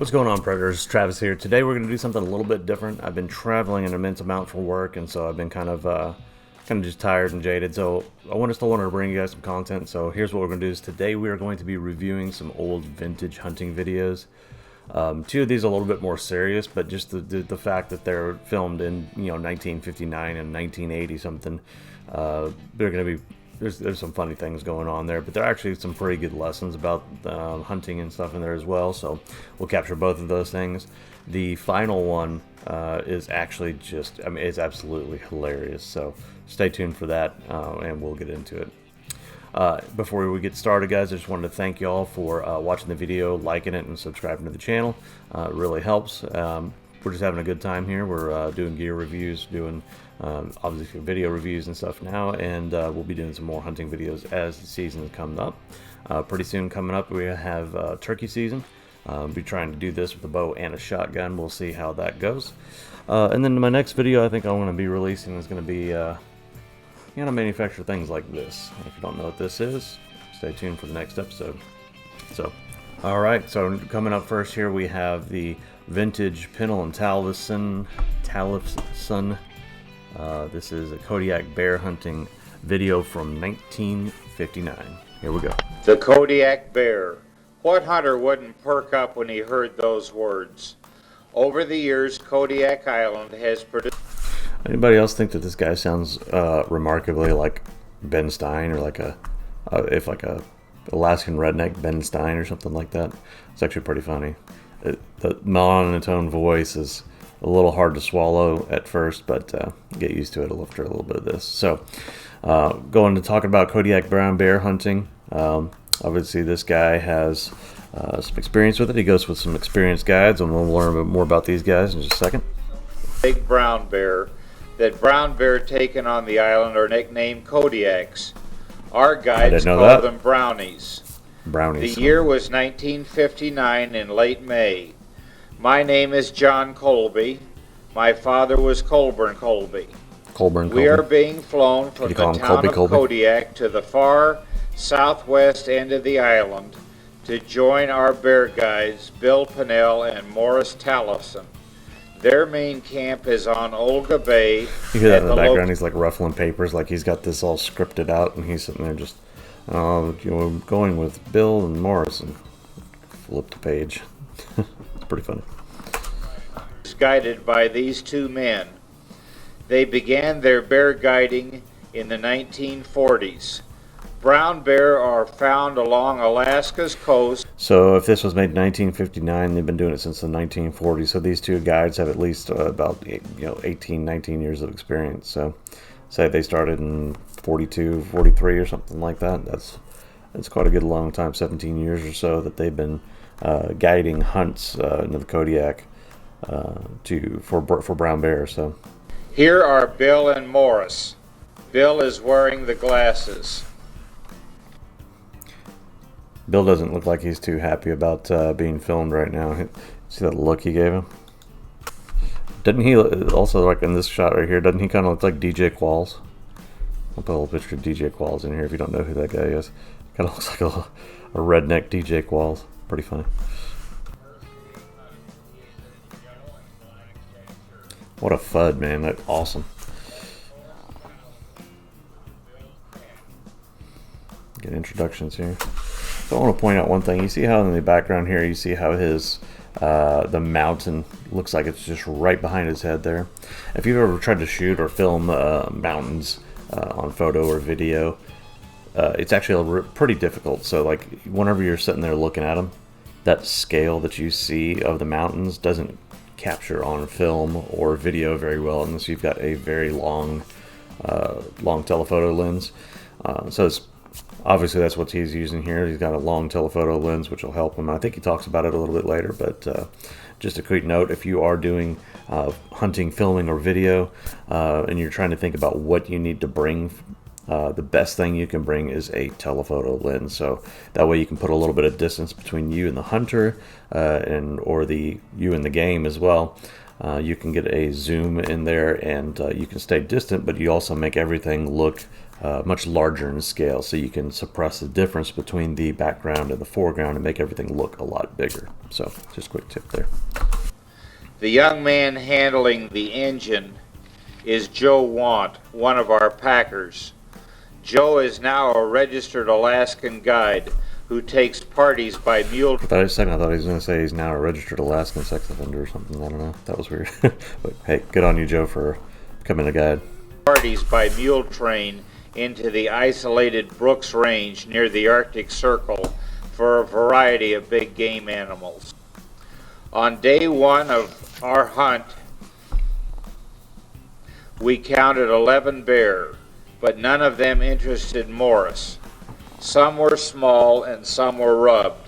What's going on, Predators? Travis here. Today we're going to do something a little bit different. I've been traveling an immense amount for work, and so I've been kind of just tired and jaded. So I still wanted to bring you guys some content. So here's what we're going to do: is today we are going to be reviewing some old vintage hunting videos. Two of these are a little bit more serious, but just the fact that they're filmed in 1959 and 1980 something, they're going to be. There's some funny things going on there, but there are actually some pretty good lessons about hunting and stuff in there as well, so we'll capture both of those things. The final one is actually just, it's absolutely hilarious, so stay tuned for that, and we'll get into it. Before we get started, guys, I just wanted to thank you all for watching the video, liking it, and subscribing to the channel. It really helps. We're just having a good time here. We're doing gear reviews, doing obviously video reviews and stuff now, and we'll be doing some more hunting videos as the season comes up. Pretty soon coming up, we have turkey season. Be trying to do this with a bow and a shotgun. We'll see how that goes. And then my next video I think I'm going to be releasing is going to be how to manufacture things like this. If you don't know what this is, stay tuned for the next episode. So, alright, so coming up first here we have the vintage Pinnell and Tallefson. This is a Kodiak bear hunting video from 1959. Here we go. The Kodiak bear. What hunter wouldn't perk up when he heard those words? Over the years, Kodiak Island has produced... Anybody else think that this guy sounds remarkably like Ben Stein, or like a Alaskan redneck Ben Stein or something like that? It's actually pretty funny. The monotone voice is a little hard to swallow at first, but get used to it after a little bit of this. So, going to talk about Kodiak brown bear hunting. Obviously, this guy has some experience with it. He goes with some experienced guides, and we'll learn a bit more about these guys in just a second. Big brown bear. That brown bear taken on the island are nicknamed Kodiaks. Our guides call them brownies. Brownies. The year was 1959 in late May. My name is John Colby. My father was Colburn Colby. We are being flown from the town of Kodiak to the far southwest end of the island to join our bear guides Bill Pinnell and Morris Tallefson. Their main camp is on Olga Bay. You hear that in the background? He's like ruffling papers, like he's got this all scripted out, and he's sitting there just, going with Bill and Morris, and flip the page. It's pretty funny. Guided by these two men. They began their bear guiding in the 1940s. Brown bear are found along Alaska's coast. So if this was made in 1959, they've been doing it since the 1940s. So these two guides have at least about 18, 19 years of experience. So say they started in 42, 43 or something like that. That's quite a good long time, 17 years or so that they've been guiding hunts into the Kodiak for brown bear. So here are Bill and Morris. Bill is wearing the glasses. Bill doesn't look like he's too happy about being filmed right now. See that look he gave him? Didn't he also, like in this shot right here, doesn't he kind of look like DJ Qualls? I'll put a little picture of DJ Qualls in here if you don't know who that guy is. Kind of looks like a redneck DJ Qualls. Pretty funny. What a FUD, man. That's awesome. Get introductions here. So I want to point out one thing. You see how in the background here, you see how his the mountain looks like it's just right behind his head there. If you've ever tried to shoot or film mountains on photo or video, it's actually pretty difficult. So like whenever you're sitting there looking at them, that scale that you see of the mountains doesn't capture on film or video very well unless you've got a very long telephoto lens. So it's obviously that's what he's using here. He's got a long telephoto lens, which will help him. I think he talks about it a little bit later, but just a quick note: if you are doing hunting, filming, or video, and you're trying to think about what you need to bring, the best thing you can bring is a telephoto lens. So that way you can put a little bit of distance between you and the hunter, or you and the game as well. You can get a zoom in there, and you can stay distant, but you also make everything look much larger in scale, so you can suppress the difference between the background and the foreground and make everything look a lot bigger. So just a quick tip there. The young man handling the engine is Joe Want, one of our packers. Joe is now a registered Alaskan guide who takes parties by mule. I thought he was going to say he's now a registered Alaskan sex offender or something. I don't know. That was weird. But hey, good on you, Joe, for becoming a guide. Parties by mule train into the isolated Brooks Range near the Arctic Circle for a variety of big game animals. On day one of our hunt, we counted 11 bear, but none of them interested Morris. Some were small and some were rubbed.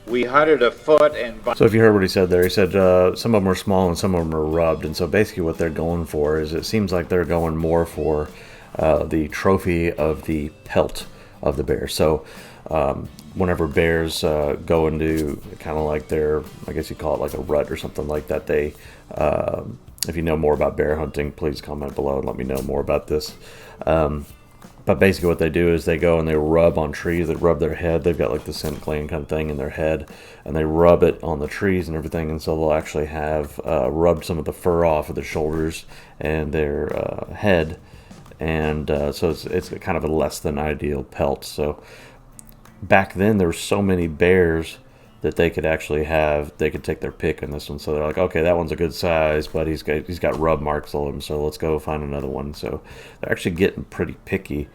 We hunted afoot and... So if you heard what he said there, he said some of them are small and some of them are rubbed. And so basically what they're going for is, it seems like they're going more for the trophy of the pelt of the bear. So whenever bears go into kind of like their, I guess you call it like a rut or something like that, they, if you know more about bear hunting, please comment below and let me know more about this. But basically what they do is they go and they rub on trees. They rub their head. They've got like the scent gland kind of thing in their head, and they rub it on the trees and everything. And so they'll actually have rubbed some of the fur off of their shoulders and their head. And so it's kind of a less than ideal pelt. So back then there were so many bears that they could actually have, they could take their pick in this one. So they're like, okay, that one's a good size, but he's got rub marks on him, so let's go find another one. So they're actually getting pretty picky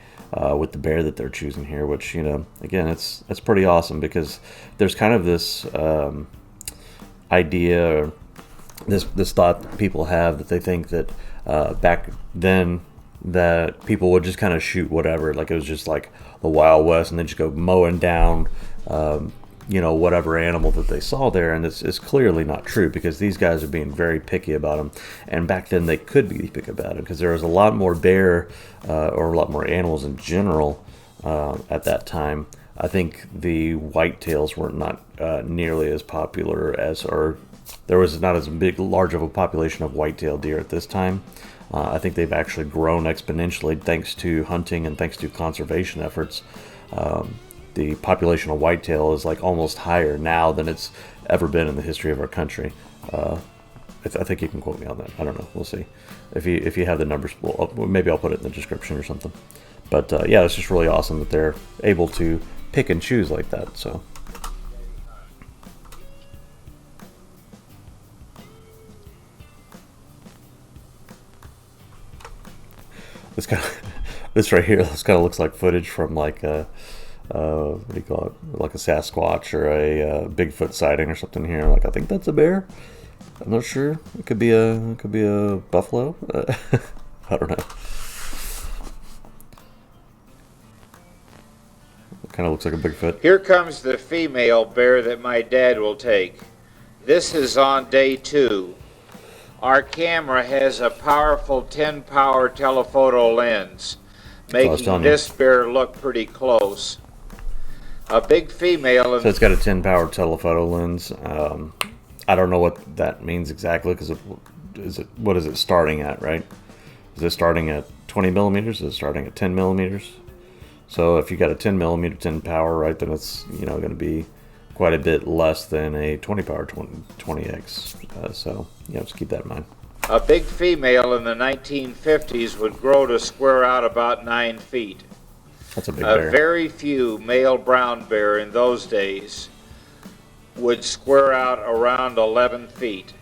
with the bear that they're choosing here, which, you know, again, it's pretty awesome, because there's kind of this idea, this thought that people have, that they think that back then that people would just kind of shoot whatever, like it was just like the Wild West, and they just go mowing down you know, whatever animal that they saw there. And it's clearly not true, because these guys are being very picky about them. And back then they could be picky about them, because there was a lot more bear or a lot more animals in general at that time. I think the whitetails were not nearly as popular as, or there was not as large of a population of whitetail deer at this time. I think they've actually grown exponentially thanks to hunting and thanks to conservation efforts. The population of whitetail is like almost higher now than it's ever been in the history of our country. I think you can quote me on that. I don't know. We'll see. If you have the numbers, well, maybe I'll put it in the description or something. But yeah, it's just really awesome that they're able to pick and choose like that. So. This right here, this kind of looks like footage from like a what do you call it? Like a Sasquatch or a Bigfoot sighting or something here. Like, I think that's a bear. I'm not sure. It could be a buffalo. I don't know. It kind of looks like a Bigfoot. Here comes the female bear that my dad will take. This is on day 2. Our camera has a powerful 10-power telephoto lens, making this bear look pretty close. A big female. So it's got a 10-power telephoto lens. I don't know what that means exactly, because what is it starting at, right? Is it starting at 20 millimeters? Is it starting at 10 millimeters? So if you got a 10 millimeter 10 power, right, then it's, you know, going to be quite a bit less than a 20 power 20x. So yeah, just keep that in mind. A big female in the 1950s would grow to square out about 9 feet. That's a big bear. Very few male brown bear in those days would square out around 11 feet.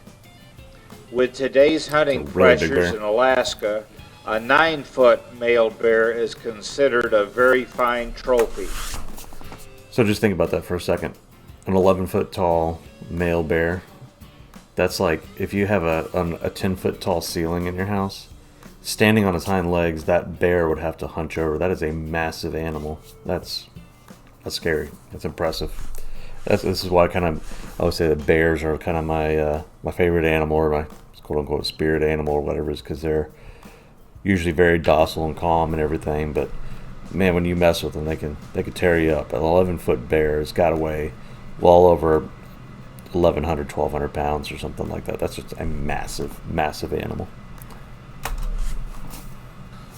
With today's hunting pressures in Alaska, a 9-foot male bear is considered a very fine trophy. So just think about that for a second. An 11-foot tall male bear, that's like if you have a 10-foot tall ceiling in your house, standing on his hind legs, that bear would have to hunch over. That is a massive animal. That's scary. That's impressive. This is why I would say that bears are kind of my favorite animal, or my quote unquote spirit animal or whatever, is because they're usually very docile and calm and everything. But man, when you mess with them, they can tear you up. An 11-foot bear has got to weigh well over 1,100, 1,200 pounds or something like that. That's just a massive, massive animal.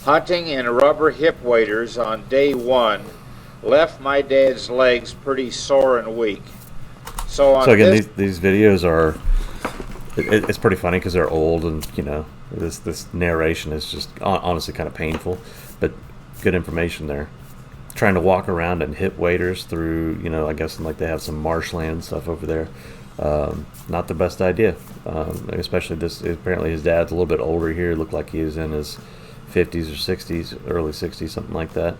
Hunting in rubber hip waders on day 1 left my dad's legs pretty sore and weak. So again, these videos are, it's pretty funny because they're old, and you know, this narration is just honestly kind of painful, but good information there. Trying to walk around and hit waders through, you know, I guess like they have some marshland stuff over there. Not the best idea, especially this. Apparently his dad's a little bit older here. It looked like he was in his 50s or 60s, early 60s, something like that.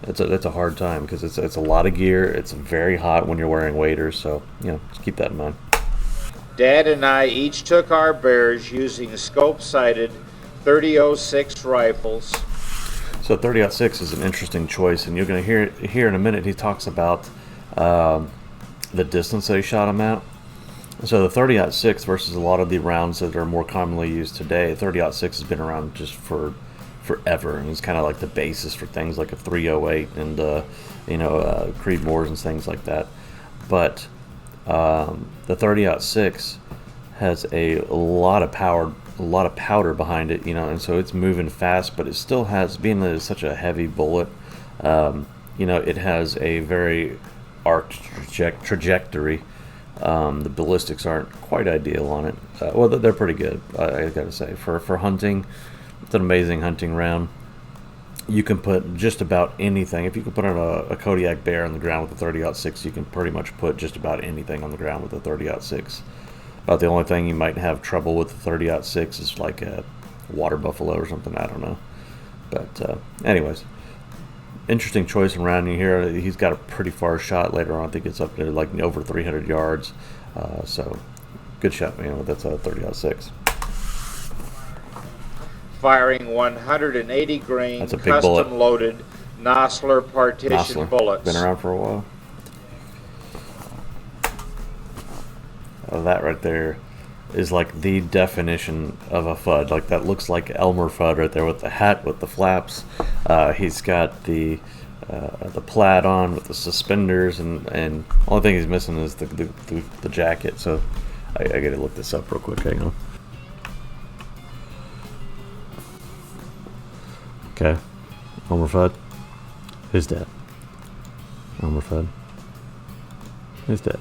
It's a hard time because it's a lot of gear. It's very hot when you're wearing waders, so you know, just keep that in mind. Dad and I each took our bears using scope-sighted 30-06 rifles. So 30-06 is an interesting choice, and you're going to hear in a minute. He talks about the distance that he shot him at. So the 30-06 versus a lot of the rounds that are more commonly used today, 30-06 has been around just for forever, and it's kind of like the basis for things like a 308 and Creedmoors and things like that. But the 30-06 has a lot of powder behind it, you know, and so it's moving fast, but it still has, being that it's such a heavy bullet, you know, it has a very arced trajectory. The ballistics aren't quite ideal on it. Well, they're pretty good, I gotta say. For hunting, it's an amazing hunting round. You can put just about anything. If you can put on a Kodiak bear on the ground with a 30-06, you can pretty much put just about anything on the ground with a 30-06. About the only thing you might have trouble with the 30-06 is like a water buffalo or something. I don't know. But anyways, interesting choice around here. He's got a pretty far shot later on. I think it's up to like over 300 yards. So good shot, man. That's a 30-06. Firing 180 grain That's a big custom bullet. Loaded Nosler partition bullets. Been around for a while. That right there is like the definition of a FUD. Like that looks like Elmer Fudd right there with the hat with the flaps. He's got the plaid on with the suspenders, and only thing he's missing is the jacket. So I gotta look this up real quick. Hang on. Okay, Elmer Fudd. Who's dead? Elmer Fudd. Who's dead?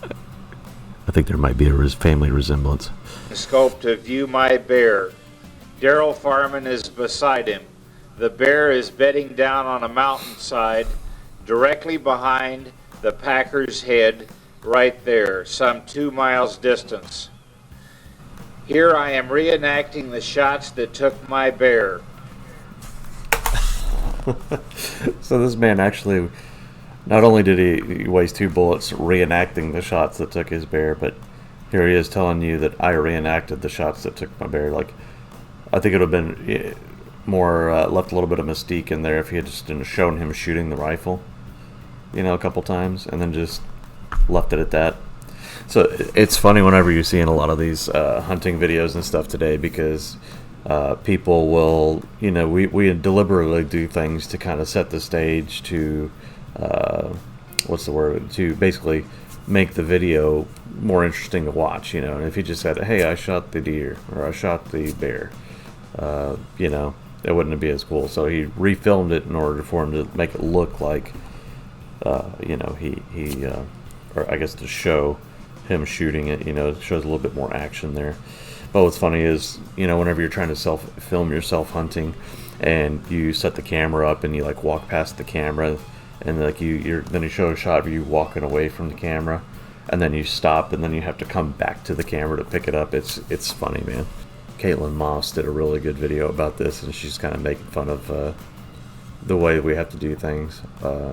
I think there might be a family resemblance. Scope to view my bear. Daryl Farman is beside him. The bear is bedding down on a mountainside directly behind the Packer's head right there, some 2 miles distance. Here I am reenacting the shots that took my bear. So this man actually, not only did he waste 2 bullets reenacting the shots that took his bear, but here he is telling you that I reenacted the shots that took my bear. Like, I think it would have been more left a little bit of mystique in there if he had just shown him shooting the rifle, you know, a couple times, and then just left it at that. So it's funny whenever you're seeing a lot of these hunting videos and stuff today, because people will, you know, we deliberately do things to kind of set the stage to to basically make the video more interesting to watch, you know. And if you just said, hey, I shot the deer or I shot the bear, you know, it wouldn't be as cool. So he refilmed it in order for him to make it look like you know, he or I guess to show him shooting it, you know, it shows a little bit more action there. But what's funny is, you know, whenever you're trying to film yourself hunting and you set the camera up and you like walk past the camera, and like then you show a shot of you walking away from the camera, and then you stop, and then you have to come back to the camera to pick it up. It's funny, man. Caitlin Moss did a really good video about this, and she's kind of making fun of the way we have to do things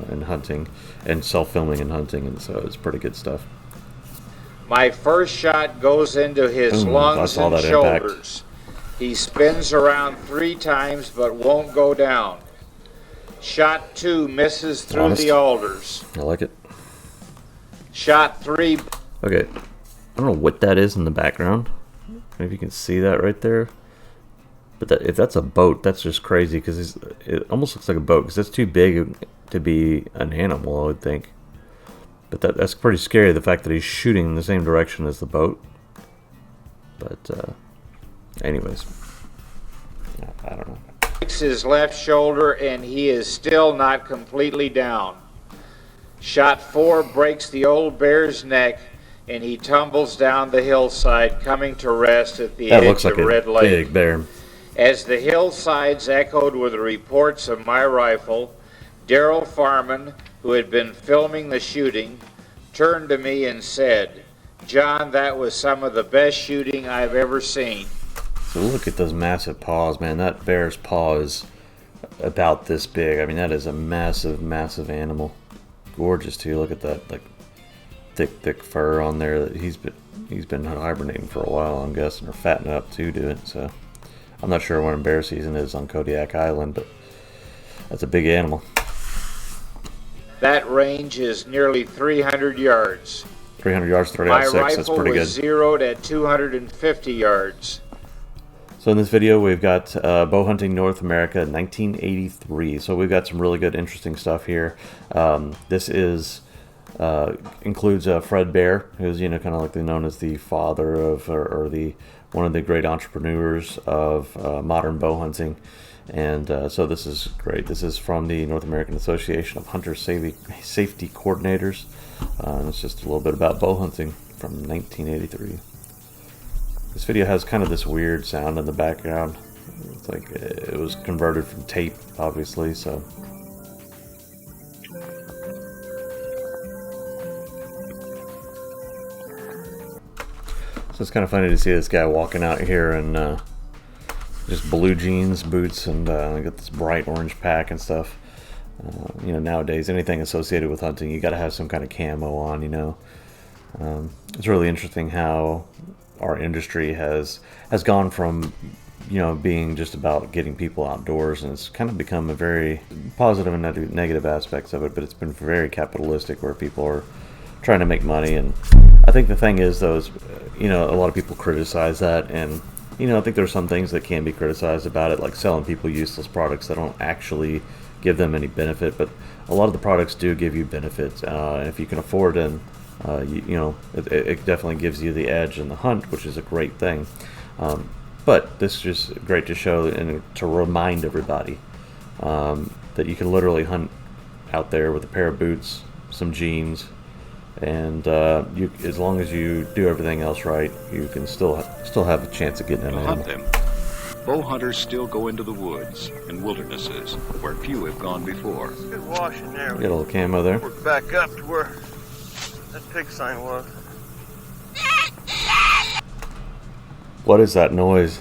in hunting and self-filming and hunting, and so it's pretty good stuff. My first shot goes into his lungs and shoulders. Impact. He spins around 3 times but won't go down. Shot 2 misses through the alders. I like it. Shot 3. Okay, I don't know what that is in the background. Maybe you can see that right there. But if that's a boat, that's just crazy, because it almost looks like a boat, because it's too big to be an animal, I would think. But that's pretty scary, the fact that he's shooting in the same direction as the boat. But anyways, I don't know. His left shoulder, and he is still not completely down. Shot 4 breaks the old bear's neck, and he tumbles down the hillside, coming to rest at the edge of Red Lake. Big bear. As the hillsides echoed with the reports of my rifle, Darrell Farman, who had been filming the shooting, turned to me and said, "John, that was some of the best shooting I've ever seen." So look at those massive paws, man. That bear's paw is about this big. I mean, that is a massive, massive animal. Gorgeous too. Look at that, like thick fur on there. That he's been hibernating for a while, I'm guessing, or fattening up to do it. So I'm not sure when bear season is on Kodiak Island, but that's a big animal. That range is nearly 300 yards. 300 yards, 30.6. That's pretty good. My rifle was zeroed at 250 yards. So in this video, we've got Bowhunting North America 1983. So we've got some really good, interesting stuff here. This is includes Fred Bear, who's kind of like known as the father of, or the one of the great entrepreneurs of modern bow hunting. And so this is great. This is from the North American Association of Hunter Safety Coordinators. It's just a little bit about bow hunting from 1983. This video has kind of this weird sound in the background. It's like it was converted from tape, obviously, so. So it's kind of funny to see this guy walking out here in just blue jeans, boots, and got this bright orange pack and stuff. Nowadays, anything associated with hunting, you got to have some kind of camo on, It's really interesting how our industry has gone from being just about getting people outdoors, and it's kind of become a very positive and negative aspects of it, but it's been very capitalistic, where people are trying to make money. And I think the thing is, though, is a lot of people criticize that, and I think there's some things that can be criticized about it, like selling people useless products that don't actually give them any benefit, but a lot of the products do give you benefits, and if you can afford them, it definitely gives you the edge in the hunt, which is a great thing. But this is just great to show and to remind everybody that you can literally hunt out there with a pair of boots, some jeans, and as long as you do everything else right, you can still have a chance of getting an animal. Hunt them. Bow hunters still go into the woods and wildernesses where few have gone before. Good wash in there. We got a little camo there. Work back up to where that pig sign was. What is that noise?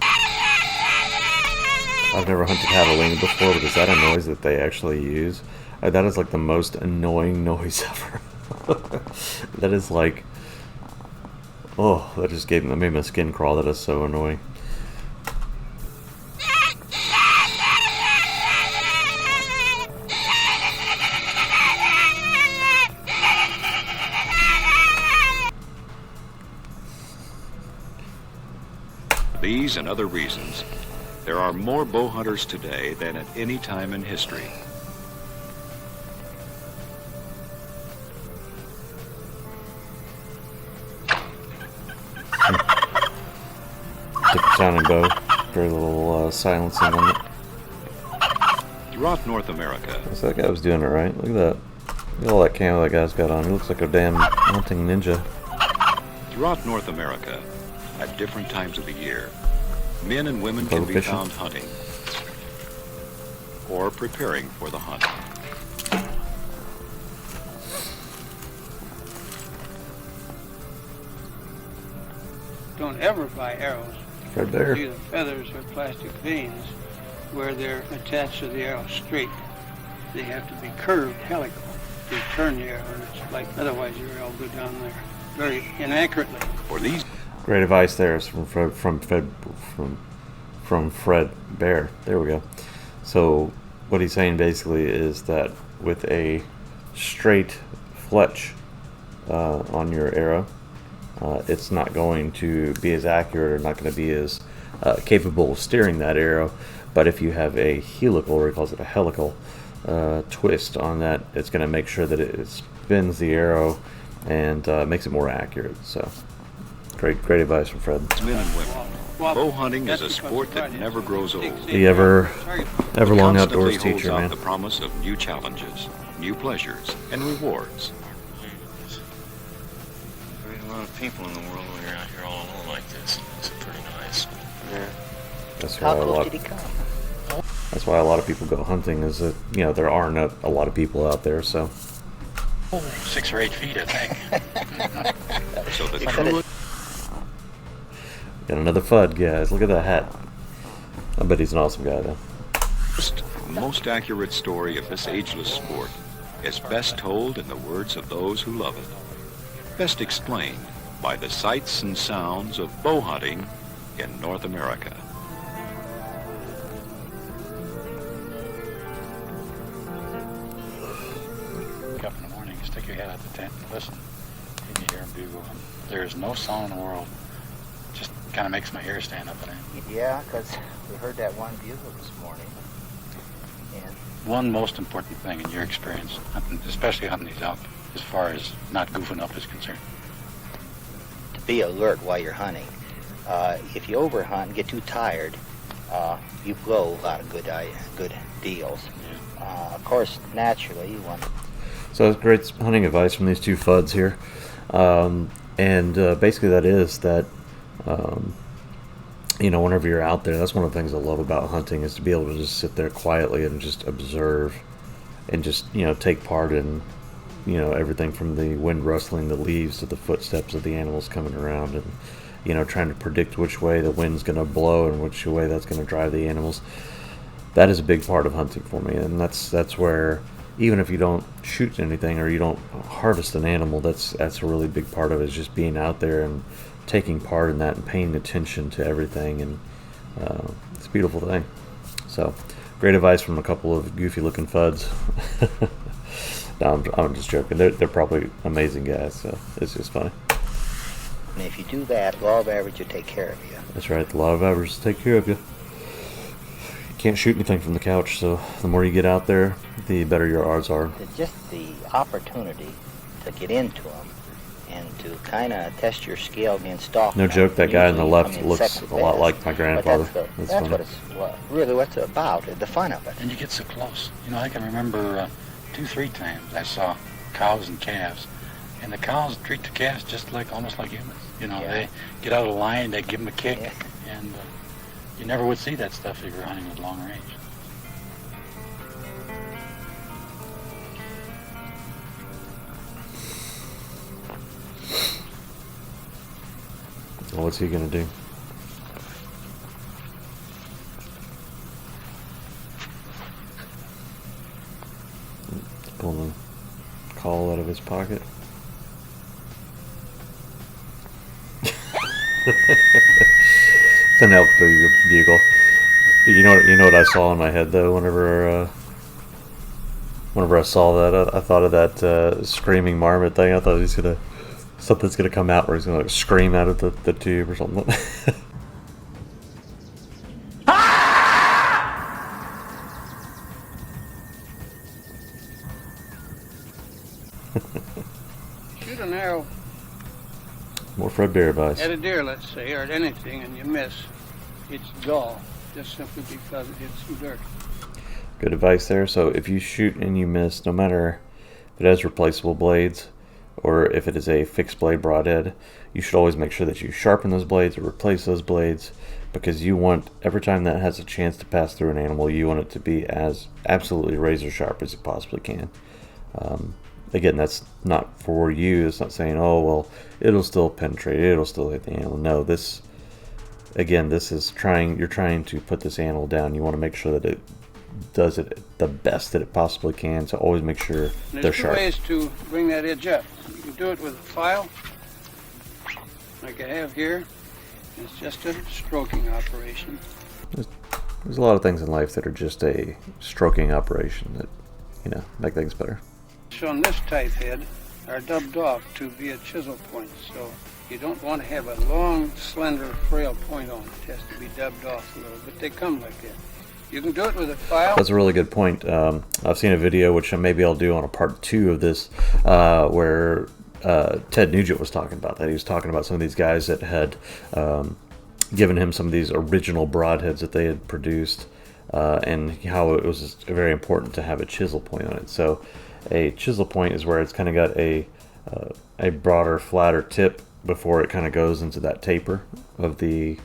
I've never hunted javelina before, but is that a noise that they actually use? That is like the most annoying noise ever. That is like, oh, that just made my skin crawl. That is so annoying. These and other reasons, there are more bow hunters today than at any time in history. Different sounding bow, very little silencing on it. Throughout North America, So that guy was doing it right. Look at that. Look at all that camo that guy's got on. He looks like a damn hunting ninja. throughout North America, at different times of the year, men and women can be found hunting or preparing for the hunt. Don't ever buy arrows. Right there. Either feathers or plastic vanes where they're attached to the arrow straight. They have to be curved helical. You turn the arrow and it's like, otherwise your arrow will go down there very inaccurately. For these Great advice there is from Fred Bear. There we go. So what he's saying basically is that with a straight fletch on your arrow, it's not going to be as accurate or not going to be as capable of steering that arrow. But if you have a helical, or he calls it a helical, twist on that, it's going to make sure that it's bends the arrow and makes it more accurate. So great advice from Fred. Men and women, bow hunting is a sport that never grows old. The ever long outdoors Constantly teacher, holds out man. the promise of new challenges, new pleasures, and rewards. There's a lot of people in the world when you're out here all alone like this. It's pretty nice. Yeah. That's why That's why a lot of people go hunting. Is that there aren't a lot of people out there. So 6 or 8 feet, I think. So the true got another FUD, guys. Look at that hat. I bet he's an awesome guy, though. most accurate story of this ageless sport is best told in the words of those who love it. Best explained by the sights and sounds of bow hunting in North America. Wake up in the morning, stick your head out the tent and listen. And you hear them bugle. And there's no sound in the world. Just kind of makes my hair stand up on end. Yeah, because we heard that one bugle this morning. And One most important thing in your experience, especially hunting these out, as far as not goofing up is concerned. to be alert while you're hunting. If you overhunt and get too tired, you blow a lot of good deals. Of course, naturally, you want. So it's great hunting advice from these two FUDs here. Basically that is that, whenever you're out there, that's one of the things I love about hunting is to be able to just sit there quietly and just observe and just, take part in, everything from the wind rustling the leaves to the footsteps of the animals coming around and, trying to predict which way the wind's going to blow and which way that's going to drive the animals. That is a big part of hunting for me, and that's where even if you don't shoot anything or you don't harvest an animal, that's a really big part of it, is just being out there and taking part in that and paying attention to everything, and it's a beautiful thing. So great advice from a couple of goofy looking FUDs. No, I'm just joking. They're probably amazing guys, so it's just funny. And if you do that, law of average will take care of you. That's right, the law of averages take care of you. You can't shoot anything from the couch, so the more you get out there, the better your odds are. It's just the opportunity to get into them and to kind of test your skill against stalking. No joke, that guy on the Usually, looks insects a lot best, like my grandfather. But That's that's funny. what it's really what it's about, the fun of it. And you get so close. I can remember 2-3 times I saw cows and calves. And the cows treat the calves just almost like humans. They get out of the line, they give them a kick, and you never would see that stuff if you're hunting with long range. Well, what's he gonna do? Pulling the call out of his pocket. It's an elk bugle. You know what I saw in my head though. Whenever I saw that, I thought of that screaming marmot thing. I thought something's gonna come out where he's gonna scream out of the tube or something. Shoot an arrow More Fred Bear advice. at a deer, let's say, or at anything, and you miss, it's dull, just simply because it hit some dirt. Good advice there. So if you shoot and you miss, no matter if it has replaceable blades or if it is a fixed blade broadhead, you should always make sure that you sharpen those blades or replace those blades, because you want, every time that has a chance to pass through an animal, you want it to be as absolutely razor sharp as it possibly can. Again, that's not for you. It's not saying, oh, well, it'll still penetrate, it'll still hit the animal. No, this is you're trying to put this animal down. You want to make sure that it does it the best that it possibly can, so always make sure they're sharp. There's 2 ways to bring that edge up. You can do it with a file, like I have here. It's just a stroking operation. There's a lot of things in life that are just a stroking operation that, make things better. So on this type head are dubbed off to be a chisel point, so you don't want to have a long, slender, frail point on it. It has to be dubbed off a little, but they come like that. You can do it with a file. That's a really good point. I've seen a video, which maybe I'll do on a part 2 of this, where Ted Nugent was talking about that. He was talking about some of these guys that had given him some of these original broadheads that they had produced, and how it was very important to have a chisel point on it. So a chisel point is where it's kind of got a broader, flatter tip before it kind of goes into that taper of the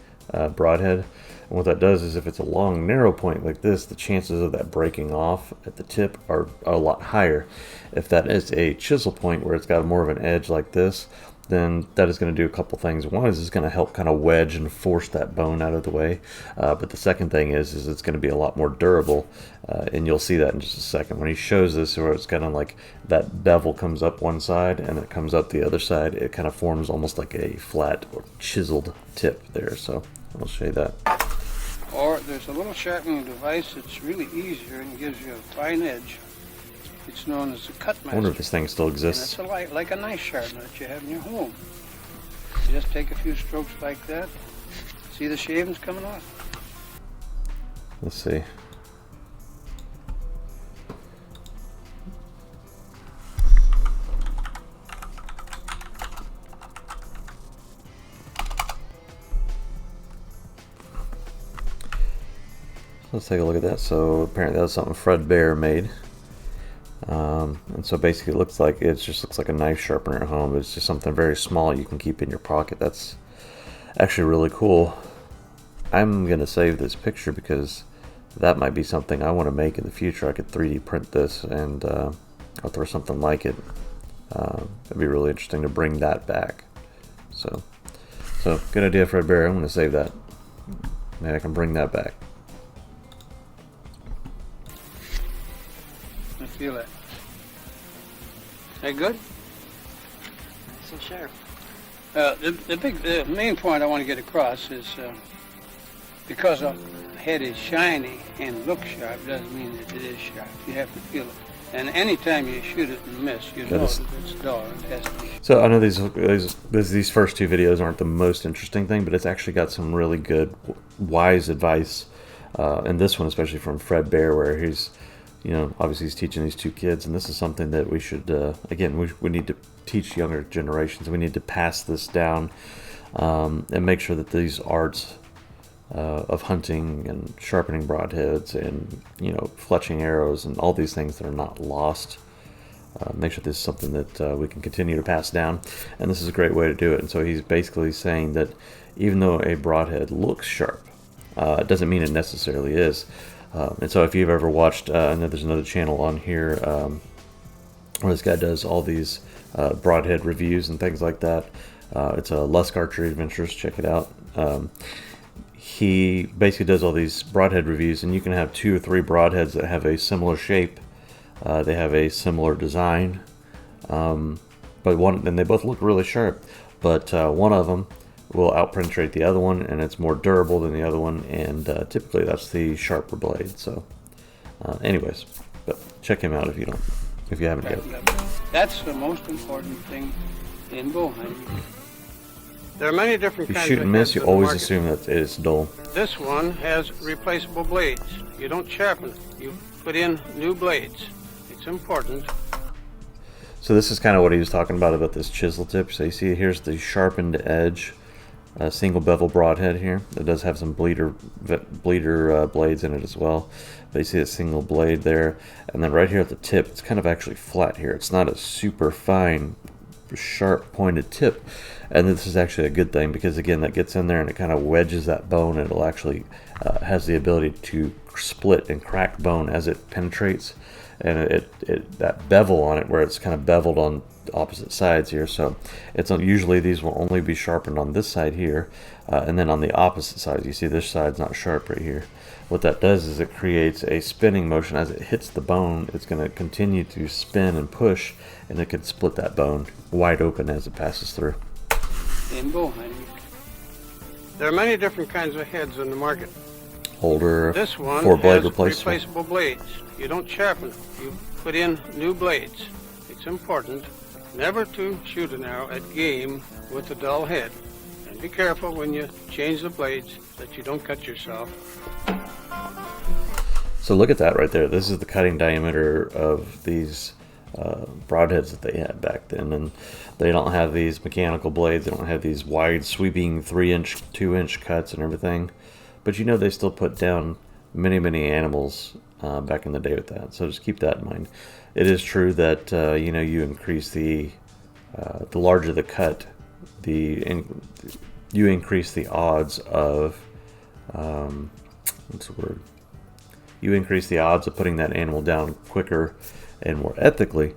broadhead. And what that does is if it's a long, narrow point like this, the chances of that breaking off at the tip are a lot higher. If that is a chisel point where it's got more of an edge like this, then that is going to do a couple things. One is it's going to help kind of wedge and force that bone out of the way. But the second thing is it's going to be a lot more durable. And you'll see that in just a second. When he shows this, where it's kind of like that bevel comes up one side and it comes up the other side, it kind of forms almost like a flat or chiseled tip there. So I'll show you that. Or there's a little sharpening device that's really easier and gives you a fine edge. It's known as a cut master. I wonder if this thing still exists. And it's like a knife sharpener that you have in your home. You just take a few strokes like that. See the shavings coming off? Let's see. Let's take a look at that. So apparently that was something Fred Bear made. And so basically it just looks like a knife sharpener at home. It's just something very small you can keep in your pocket. That's actually really cool. I'm going to save this picture because that might be something I want to make in the future. I could 3D print this and I'll throw something like it. It'd be really interesting to bring that back. So good idea, Fred Bear. I'm going to save that. Maybe I can bring that back. I feel it. Is that good? Nice and sharp. The main point I want to get across is because a head is shiny and looks sharp doesn't mean that it is sharp. You have to feel it. And anytime you shoot it and miss, you know that it's dull. It has to be. So I know these first 2 videos aren't the most interesting thing, but it's actually got some really good, wise advice. And this one, especially from Fred Bear, where he's, obviously he's teaching these 2 kids, and this is something that we should, again, we need to teach younger generations. We need to pass this down and make sure that these arts of hunting and sharpening broadheads and, fletching arrows and all these things that are not lost, make sure this is something that we can continue to pass down. And this is a great way to do it. And so he's basically saying that even though a broadhead looks sharp, it doesn't mean it necessarily is. And so if you've ever watched, I know there's another channel on here where this guy does all these broadhead reviews and things like that. It's a Lusk Archery Adventures. Check it out. He basically does all these broadhead reviews, and you can have 2 or 3 broadheads that have a similar shape. They have a similar design, and they both look really sharp. But one of them will outpenetrate the other one, and it's more durable than the other one, and typically that's the sharper blade. So anyways, but check him out if you haven't yet. That's the most important thing in bowhunting. There are many different If you kinds shoot of and miss, heads you in the always market. assume that it's dull. This one has replaceable blades. You don't sharpen it. You put in new blades. It's important. So this is kind of what he was talking about this chisel tip. So you see here's the sharpened edge, single bevel broadhead here. It does have some bleeder blades in it as well. But you see a single blade there. And then right here at the tip, it's kind of actually flat here. It's not a super fine, sharp pointed tip. And this is actually a good thing because, again, that gets in there and it kind of wedges that bone. And it'll actually has the ability to split and crack bone as it penetrates. And that bevel on it, where it's kind of beveled on opposite sides here. So usually these will only be sharpened on this side here, and then on the opposite side, you see this side's not sharp right here. What that does is it creates a spinning motion as it hits the bone. It's going to continue to spin and push, and it can split that bone wide open as it passes through. In bowhunting, there are many different kinds of heads in the market. Holder, This one 4-blade has replacement. replaceable blades. You don't sharpen it. You put in new blades. It's important never to shoot an arrow at game with a dull head. And be careful when you change the blades that you don't cut yourself. So look at that right there. This is the cutting diameter of these broadheads that they had back then, and they don't have these mechanical blades. They don't have these wide sweeping 3-inch, 2-inch cuts and everything. But you know, they still put down many animals back in the day with that. So just keep that in mind. It is true that you know, you increase the larger the cut, you increase the odds of what's the word? You increase the odds of putting that animal down quicker and more ethically.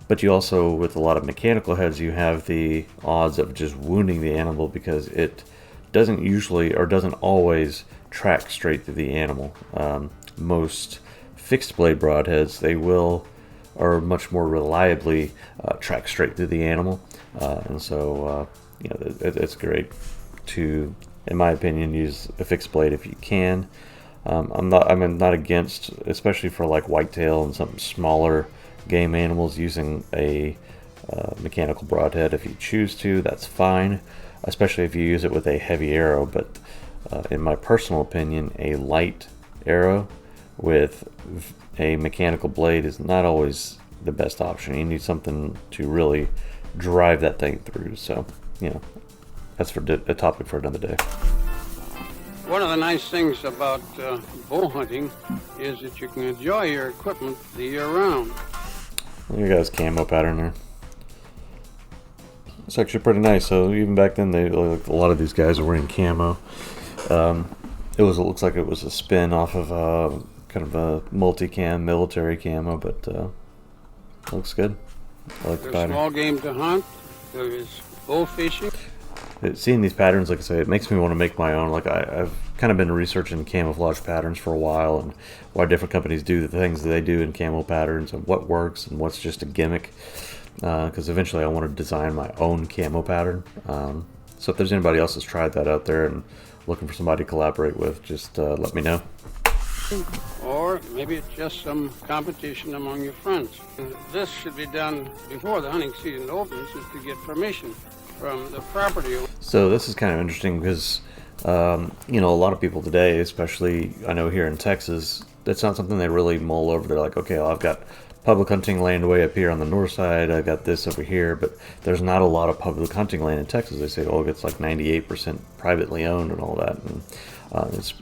But you also, with a lot of mechanical heads, you have the odds of just wounding the animal because it doesn't usually or doesn't always track straight through the animal. Most fixed blade broadheads, they will or much more reliably track straight through the animal, and so you know, it's great to, in my opinion, use a fixed blade if you can. I'm not against, especially for like whitetail and some smaller game animals, using a mechanical broadhead. If you choose to, that's fine, especially if you use it with a heavy arrow. But in my personal opinion, a light arrow with a mechanical blade is not always the best option. You need something to really drive that thing through. So, you know, that's for a topic for another day. One of the nice things about bow hunting is that you can enjoy your equipment the year round. Look at guys' camo pattern there. It's actually pretty nice. So even back then, like, a lot of these guys are wearing camo. It looks like it was a spin off of kind of a multicam military camo, but looks good. I like the There's pattern. small game to hunt. There is bow fishing. Seeing these patterns, like I say, it makes me want to make my own. Like I've kind of been researching camouflage patterns for a while, and why different companies do the things that they do in camo patterns, and what works and what's just a gimmick. Because eventually I want to design my own camo pattern. So if there's anybody else that's tried that out there and looking for somebody to collaborate with, just let me know. Or maybe it's just some competition among your friends. This should be done before the hunting season opens, is to get permission from the property owner. So this is kind of interesting because, you know, a lot of people today, especially I know here in Texas, that's not something they really mull over. They're like, okay, well, I've got public hunting land way up here on the north side. I got this over here, but there's not a lot of public hunting land in Texas. They say, oh, it's like 98% privately owned and all that, and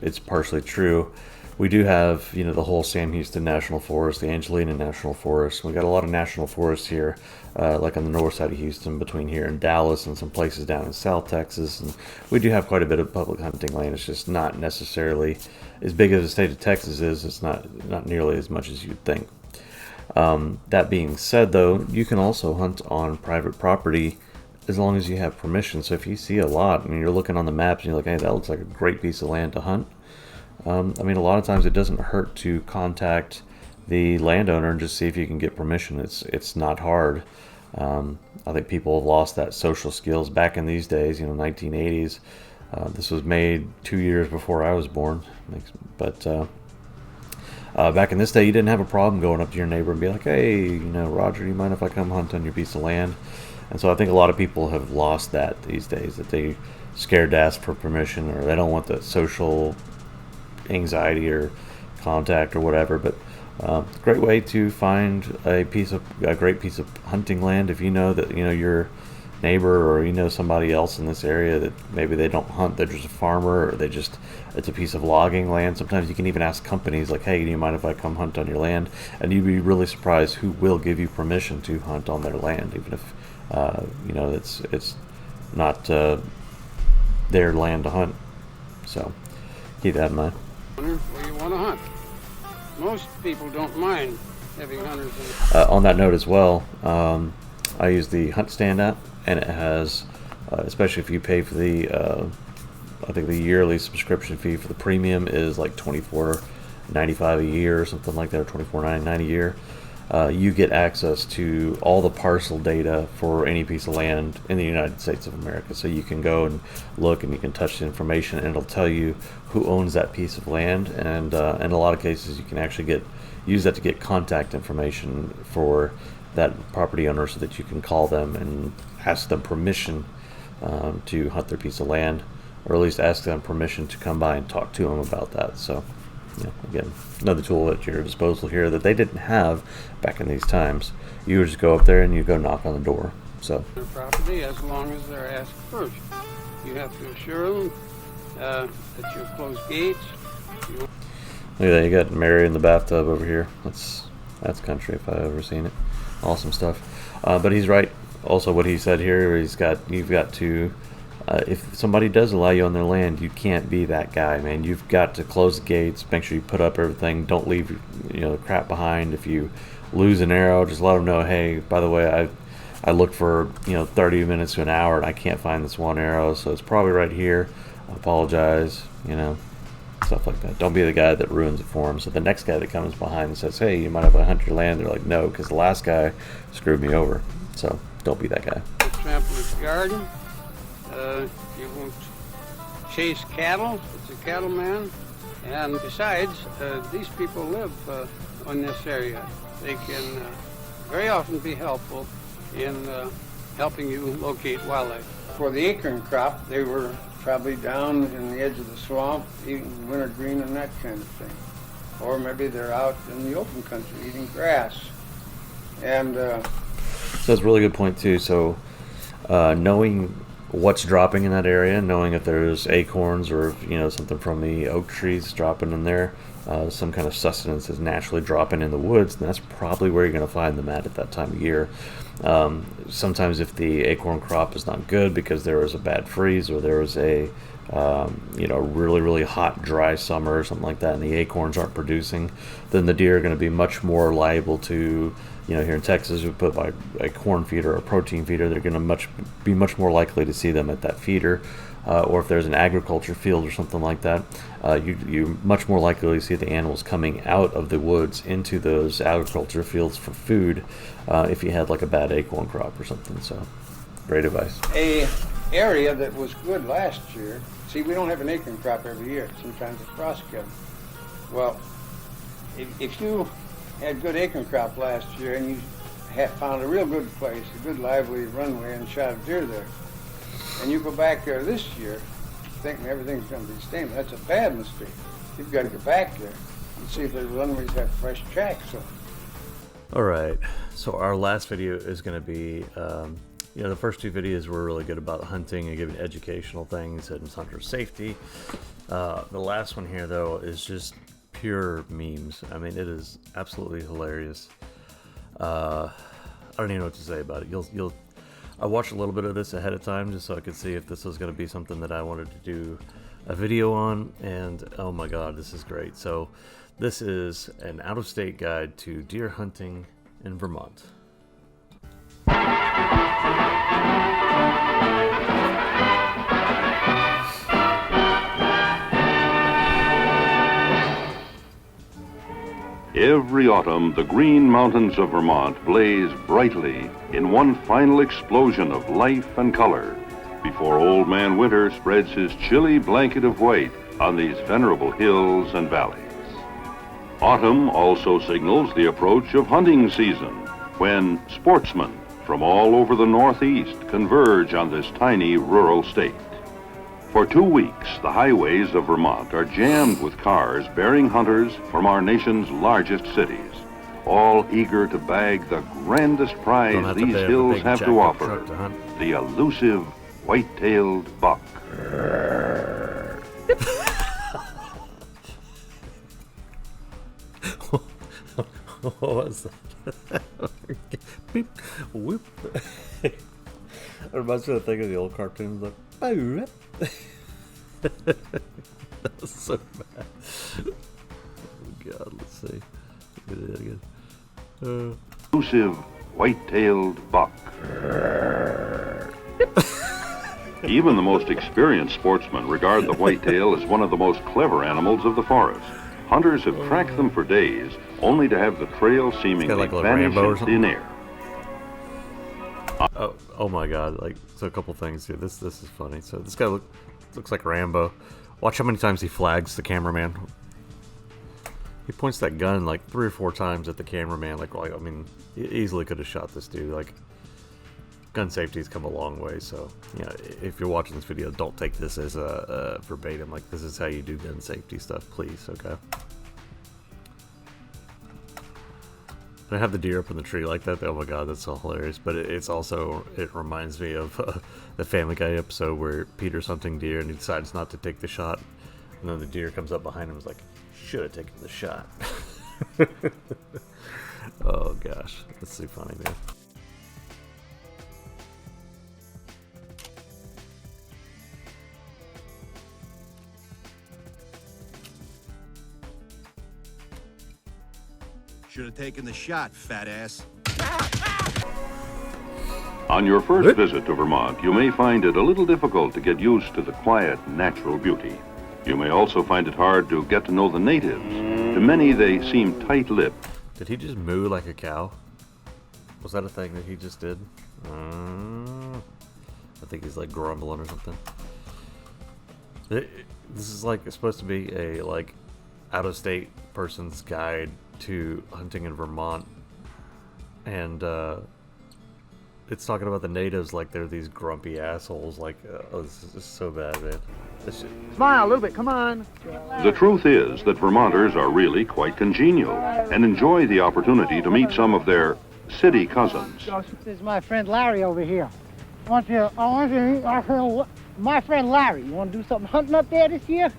it's partially true. We do have, you know, the whole Sam Houston National Forest, the Angelina National Forest. We got a lot of national forests here, like on the north side of Houston, between here and Dallas, and some places down in South Texas. And we do have quite a bit of public hunting land. It's just not necessarily as big as the state of Texas is. It's not nearly as much as you'd think. That being said, though, you can also hunt on private property as long as you have permission. So if you see a lot and you're looking on the maps and you're like, hey, that looks like a great piece of land to hunt. I mean, a lot of times it doesn't hurt to contact the landowner and just see if you can get permission. It's not hard. I think people have lost that social skills back in these days, you know, 1980s. This was made 2 years before I was born. But back in this day, you didn't have a problem going up to your neighbor and be like, hey, you know, Roger, do you mind if I come hunt on your piece of land? And so I think a lot of people have lost that these days, that they scared to ask for permission, or they don't want the social anxiety or contact or whatever. But great way to find a great piece of hunting land. If you know that, you know, your neighbor or you know somebody else in this area that maybe they don't hunt, they're just a farmer, or it's a piece of logging land. Sometimes you can even ask companies like, hey, do you mind if I come hunt on your land? And you'd be really surprised who will give you permission to hunt on their land, even if you know, it's not their land to hunt. So keep that in mind. Where you want to hunt. Most people don't mind having hunters on that note as well, I use the Hunt Stand app, and it has, especially if you pay for the, I think the yearly subscription fee for the premium is like $24.95 a year or something like that, or $24.99 a year. You get access to all the parcel data for any piece of land in the United States of America. So you can go and look, and you can touch the information, and it'll tell you who owns that piece of land. And in a lot of cases, you can actually use that to get contact information for that property owner, so that you can call them and ask them permission to hunt their piece of land, or at least ask them permission to come by and talk to them about that. So again, another tool at your disposal here that they didn't have back in these times. You would just go up there and you go knock on the door. So their property, as long as they're asked first. You have to assure them that you close gates. Look at that, you got Mary in the bathtub over here. That's country if I've ever seen it. Awesome stuff. But he's right. Also, what he said here, you've got to, if somebody does allow you on their land, you can't be that guy, man. You've got to close the gates, make sure you put up everything, don't leave, the crap behind. If you lose an arrow, just let them know, hey, by the way, I looked for 30 minutes to an hour and I can't find this one arrow, so it's probably right here. I apologize, stuff like that. Don't be the guy that ruins it for him. So the next guy that comes behind and says, hey, you might have to hunt your land, they're like, no, because the last guy screwed me over. So don't be that guy. Trample his garden. You won't chase cattle. It's a cattleman. And besides, these people live on this area. They can very often be helpful in helping you locate wildlife. For the acorn crop, they were probably down in the edge of the swamp eating wintergreen and that kind of thing. Or maybe they're out in the open country eating grass. And so that's a really good point too. So knowing what's dropping in that area, knowing if there's acorns or something from the oak trees dropping in there, some kind of sustenance is naturally dropping in the woods, and that's probably where you're going to find them at that time of year. Sometimes if the acorn crop is not good because there was a bad freeze or there was a really hot dry summer or something like that, and the acorns aren't producing, then the deer are going to be much more liable to, here in Texas, we put by a corn feeder or a protein feeder, they're going to be much more likely to see them at that feeder. Or if there's an agriculture field or something like that, you're much more likely to see the animals coming out of the woods into those agriculture fields for food if you had like a bad acorn crop or something. So, great advice. A area that was good last year, see, we don't have an acorn crop every year. Sometimes it's frost-killed. Well, if you had good acorn crop last year and you found a real good place, a good lively runway, and shot a deer there, and you go back there this year thinking everything's going to be the same, that's a bad mistake. You've got to go back there and see if the runways have fresh tracks on. Alright, so our last video is going to be, the first two videos were really good about hunting and giving educational things and hunter safety. The last one here, though, is just pure memes. I mean, it is absolutely hilarious. I don't even know what to say about it. I watched a little bit of this ahead of time just so I could see if this was going to be something that I wanted to do a video on, and oh my god, this is great. So this is an out-of-state guide to deer hunting in Vermont. Every autumn, the green mountains of Vermont blaze brightly in one final explosion of life and color before Old Man Winter spreads his chilly blanket of white on these venerable hills and valleys. Autumn also signals the approach of hunting season, when sportsmen from all over the Northeast converge on this tiny rural state. For 2 weeks, the highways of Vermont are jammed with cars bearing hunters from our nation's largest cities, all eager to bag the grandest prize these hills have to offer, the elusive white-tailed buck. What was that? Beep, whoop. It reminds me of the thing of the old cartoons, like, that was so bad. Oh god, let's see. Look at it again. Elusive white-tailed buck. Even the most experienced sportsmen regard the whitetail as one of the most clever animals of the forest. Hunters have tracked them for days, only to have the trail seemingly like vanish Rambo in thin air. Oh my god, like, so a couple things here. This is funny. So this guy looks like Rambo. Watch how many times he flags the cameraman. He points that gun like 3 or 4 times at the cameraman. Like, I mean, he easily could have shot this dude. Like, gun safety has come a long way. So, yeah, if you're watching this video, don't take this as a verbatim. Like, this is how you do gun safety stuff, please, okay? And I have the deer up in the tree like that. Oh my god, that's so hilarious. But it's also, it reminds me of the Family Guy episode where Peter's hunting deer and he decides not to take the shot. And then the deer comes up behind him and is like, should have taken the shot. Oh gosh, that's so funny, man. Should have taken the shot, fat ass. On your first visit to Vermont, you may find it a little difficult to get used to the quiet, natural beauty. You may also find it hard to get to know the natives. To many, they seem tight-lipped. Did he just moo like a cow? Was that a thing that he just did? I think he's like grumbling or something. This is like, it's supposed to be a like out-of-state person's guide to hunting in Vermont, and it's talking about the natives like they're these grumpy assholes. Like, oh, this is just so bad, man. Smile a little bit, come on. The truth is that Vermonters are really quite congenial and enjoy the opportunity to meet some of their city cousins. This is my friend Larry over here. I want you to meet my friend Larry. You want to do something hunting up there this year?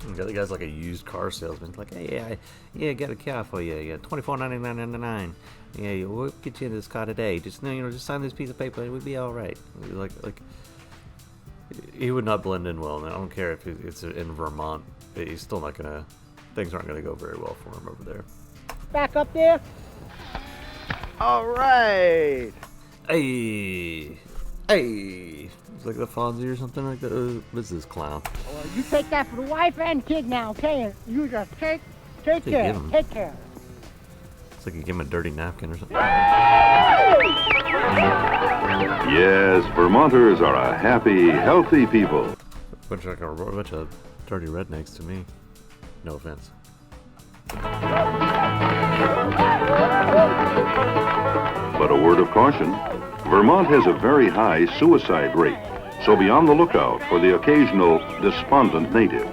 The guy's like a used car salesman. He's like, hey, yeah, got a car for you. Yeah, $24.99.99. Yeah, we'll get you into this car today. Just just sign this piece of paper and we'll be all right. Like, he would not blend in well. And I don't care if it's in Vermont. He's still not gonna. Things aren't gonna go very well for him over there. Back up there. All right. Hey. It's like the Fonzie or something like that. What's this clown? Well, you take that for the wife and kid now, okay? And you just take care. Take care. It's like you give him a dirty napkin or something. Yes, Vermonters are a happy, healthy people. Bunch of dirty rednecks to me. No offense. But a word of caution, Vermont has a very high suicide rate, so be on the lookout for the occasional despondent native.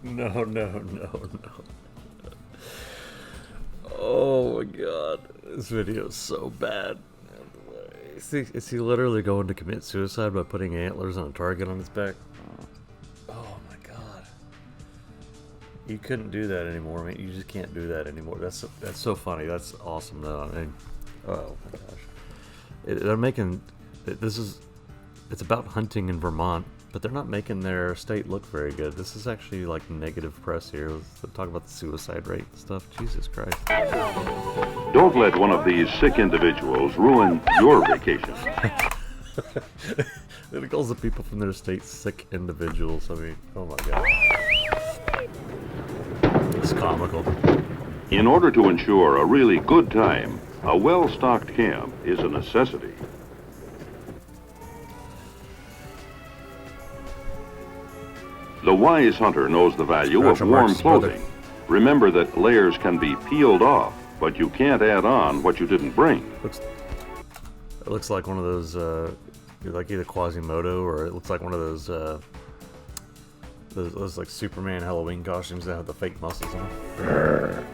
No. Oh my god. This video is so bad. Is he literally going to commit suicide by putting antlers on a target on his back? Oh my god. You couldn't do that anymore, man. You just can't do that anymore. That's so funny. That's awesome though. I mean, oh my gosh. They're making it's about hunting in Vermont, but they're not making their state look very good. This is actually like negative press here. Let's talk about the suicide rate and stuff. Jesus Christ. Don't let one of these sick individuals ruin your vacation. It calls the people from their state sick individuals. I mean, oh my god. It's comical. In order to ensure a really good time, a well-stocked camp is a necessity. The wise hunter knows the value of warm clothing. Remember that layers can be peeled off, but you can't add on what you didn't bring. It looks like one of those, like either Quasimodo or it looks like one of those like Superman Halloween costumes that have the fake muscles on them.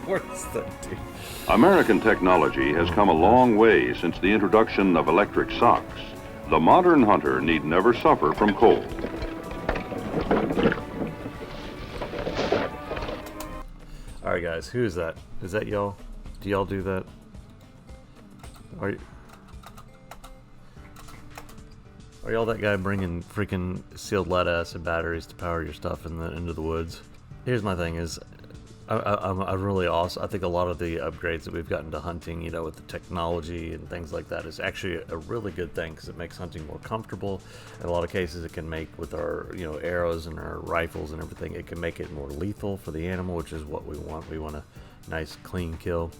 What's that dude? American technology has come a long way since the introduction of electric socks. The modern hunter need never suffer from cold. Alright guys, who is that? Is that y'all? Do y'all do that? Are y'all that guy bringing freaking sealed lead acid batteries to power your stuff into the woods? Here's my thing is, I'm really awesome. I think a lot of the upgrades that we've gotten to hunting, you know, with the technology and things like that is actually a really good thing because it makes hunting more comfortable. In a lot of cases it can make, with our, you know, arrows and our rifles and everything, it can make it more lethal for the animal, which is what we want. We want a nice clean kill.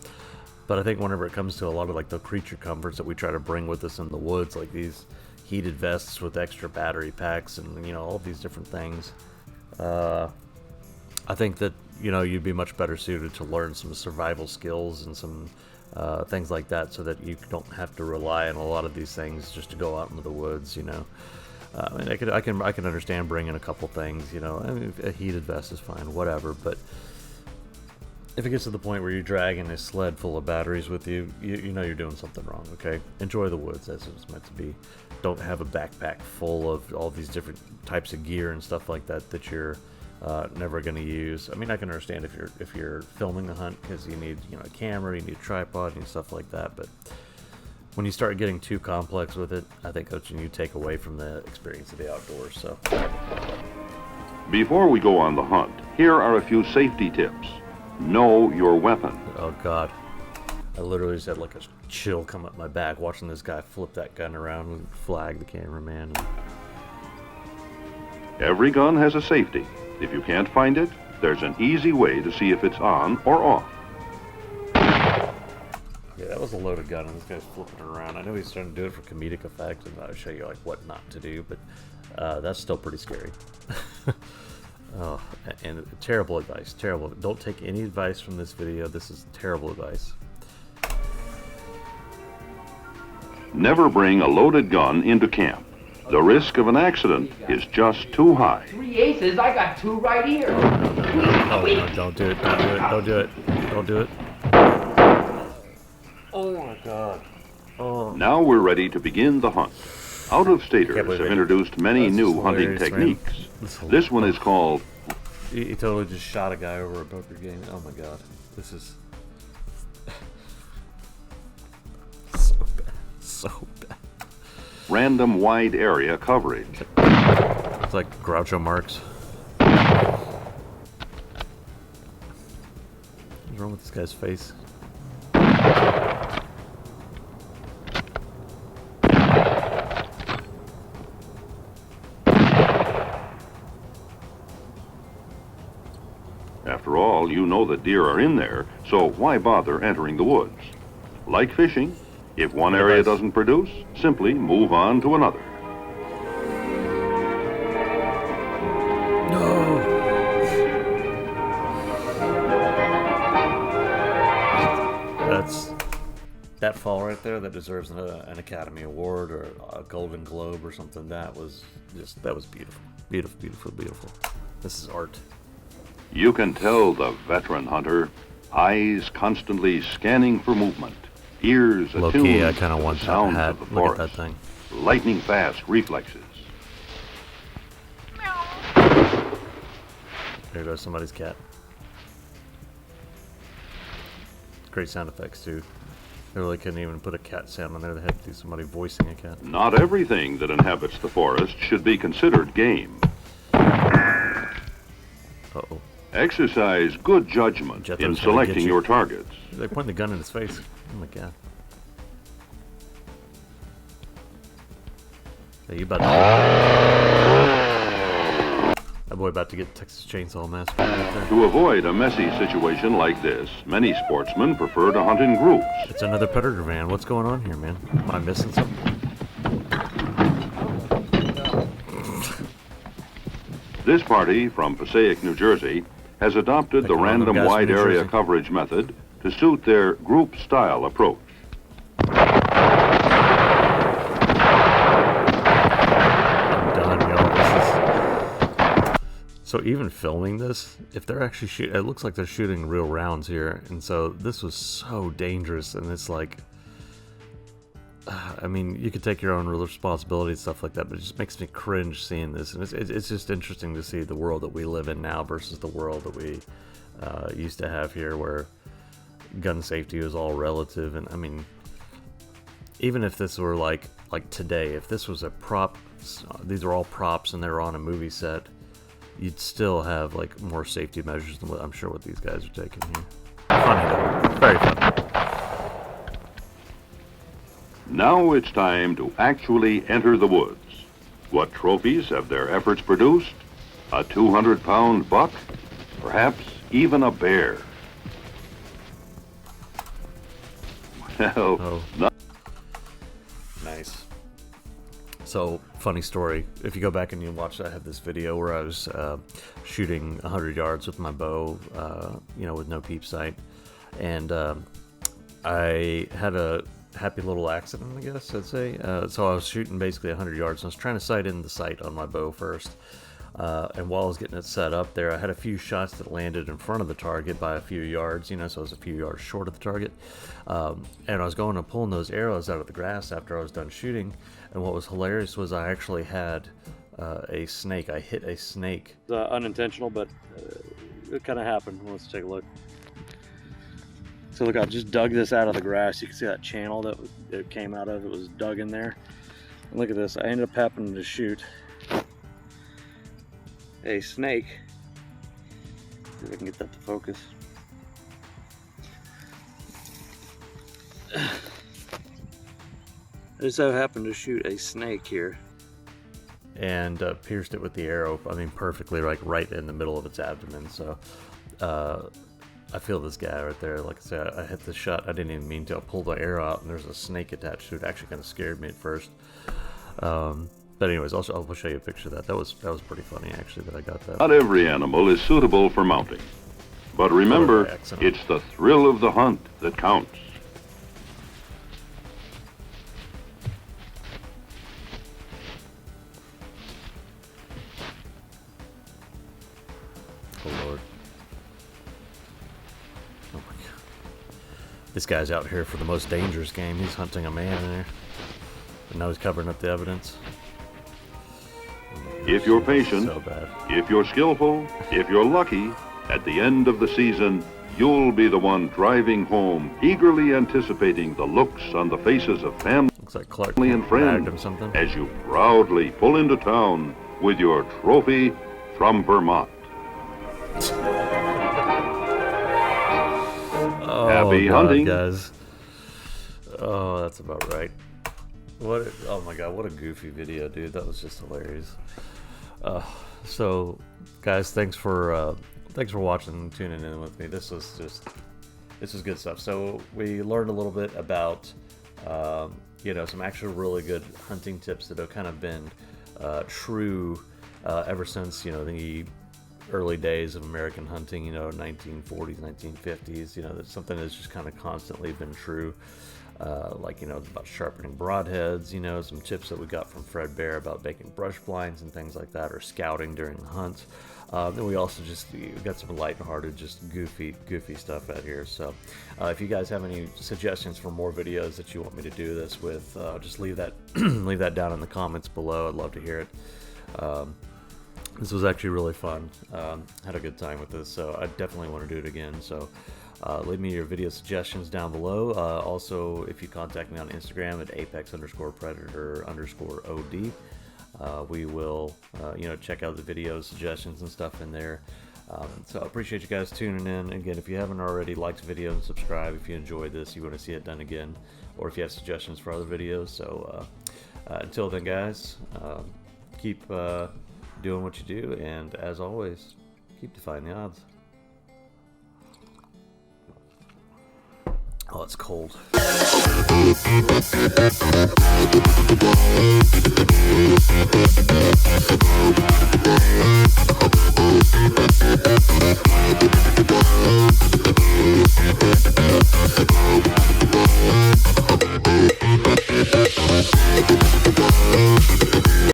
But I think whenever it comes to a lot of like the creature comforts that we try to bring with us in the woods, like these heated vests with extra battery packs and, you know, all these different things, I think that, you know, you'd be much better suited to learn some survival skills and some things like that so that you don't have to rely on a lot of these things just to go out into the woods, you know. I mean, I can understand bringing a couple things, you know. I mean, a heated vest is fine, whatever. But if it gets to the point where you're dragging a sled full of batteries with you, you know you're doing something wrong. Okay, enjoy the woods as it's meant to be. Don't have a backpack full of all these different types of gear and stuff like that that you're never going to use. I mean, I can understand if you're filming the hunt because you need, you know, a camera, you need a tripod, and stuff like that. But when you start getting too complex with it, I think that's when you take away from the experience of the outdoors. So, before we go on the hunt, here are a few safety tips. Know your weapon. Oh God, I literally just had like a chill come up my back watching this guy flip that gun around and flag the cameraman. Every gun has a safety. If you can't find it, there's an easy way to see if it's on or off. Yeah, that was a loaded gun, and this guy's flipping it around. I know he's trying to do it for comedic effect, and I'll show you like what not to do, but that's still pretty scary. Oh, and terrible advice, terrible. Don't take any advice from this video. This is terrible advice. Never bring a loaded gun into camp. The risk of an accident is just too high. 3 aces, I got 2 right here. Oh, no, don't do it, don't do it, don't do it, don't do it. Oh my God. Oh. Now we're ready to begin the hunt. Out-of-staters have introduced many new hunting techniques. This one is called... He totally just shot a guy over a poker game. Oh my God. This is... so bad. So bad. Random wide area coverage. It's like Groucho Marx. What's wrong with this guy's face? After all, you know that deer are in there, so why bother entering the woods? Like fishing, if one area doesn't produce, simply move on to another. No. That's that fall right there. That deserves an Academy Award or a Golden Globe or something. That was beautiful, beautiful, beautiful, beautiful. This is art. You can tell the veteran hunter, eyes constantly scanning for movement, ears attuned Low-key, I kind of to want the sounds that hat. of the Look forest, at that thing. lightning fast reflexes. There goes somebody's cat. Great sound effects too. They really couldn't even put a cat sound on there. They had to do somebody voicing a cat. Not everything that inhabits the forest should be considered game. Uh-oh. Exercise good judgment in selecting your targets. They point the gun in his face. Oh my God. Hey, you about that boy about to get Texas Chainsaw Massacre right there. To avoid a messy situation like this, many sportsmen prefer to hunt in groups. It's another predator van. What's going on here, man? Am I missing something? This party from Passaic, New Jersey, has adopted the random wide area coverage method to suit their group style approach. I'm done, y'all. So even filming this, if they're actually shooting, it looks like they're shooting real rounds here, and so this was so dangerous, and it's like, I mean, you could take your own responsibility and stuff like that, but it just makes me cringe seeing this. And it's just interesting to see the world that we live in now versus the world that we used to have here, where gun safety was all relative. And I mean, even if this were like today, if this was a prop, these are all props and they're on a movie set, you'd still have like more safety measures than what I'm sure what these guys are taking here. Funny though, very funny. Now it's time to actually enter the woods. What trophies have their efforts produced? A 200-pound buck? Perhaps even a bear? Well, Nice. So, funny story. If you go back and you watch, I have this video where I was shooting 100 yards with my bow, you know, with no peep sight. And I had a happy little accident, I guess I'd say. So I was shooting basically 100 yards, and I was trying to sight in the sight on my bow first. And while I was getting it set up there, I had a few shots that landed in front of the target by a few yards, you know, so I was a few yards short of the target. And I was going and pulling those arrows out of the grass after I was done shooting, and what was hilarious was I actually had a snake. I hit a snake. Unintentional, but it kind of happened. Let's take a look. So look, I just dug this out of the grass. You can see that channel that it came out of. It was dug in there. And look at this. I ended up happening to shoot a snake. See if I can get that to focus. I just so happened to shoot a snake here. And pierced it with the arrow, I mean, perfectly, like right in the middle of its abdomen. So I feel this guy right there. Like I said, I hit the shot. I didn't even mean to. I pulled the arrow out, and there's a snake attached to it. It actually kind of scared me at first. But anyways, I'll show you a picture of that. That was pretty funny, actually, that I got that. Not every animal is suitable for mounting. But remember, it's the thrill of the hunt that counts. Oh, Lord. Oh, my God. This guy's out here for the most dangerous game. He's hunting a man there. And now he's covering up the evidence. If you're patient, so bad. If you're skillful, if you're lucky, at the end of the season, you'll be the one driving home, eagerly anticipating the looks on the faces of family and friends as you proudly pull into town with your trophy from Vermont. Oh, Happy God, hunting, guys. Oh, that's about right. Oh my God, what a goofy video, dude. That was just hilarious. So guys, thanks for watching and tuning in with me. This was good stuff. So we learned a little bit about you know, some actual really good hunting tips that have kind of been true ever since, you know, the early days of American hunting, you know, 1940s, 1950s. You know, that's something that's just kind of constantly been true. Like, you know, about sharpening broadheads, you know, some tips that we got from Fred Bear about making brush blinds and things like that, or scouting during the hunts. Then we also just got some lighthearted, just goofy stuff out here. So if you guys have any suggestions for more videos that you want me to do this with, just leave that leave that down in the comments below. I'd love to hear it. This was actually really fun. Had a good time with this, so I definitely want to do it again. So leave me your video suggestions down below. Also, if you contact me on Instagram at apex_predator_OD, we will, you know, check out the video suggestions and stuff in there. So I appreciate you guys tuning in. Again, if you haven't already, like the video and subscribe if you enjoyed this, you want to see it done again, or if you have suggestions for other videos. So until then, guys, keep doing what you do, and as always, keep defying the odds. Oh, it's cold.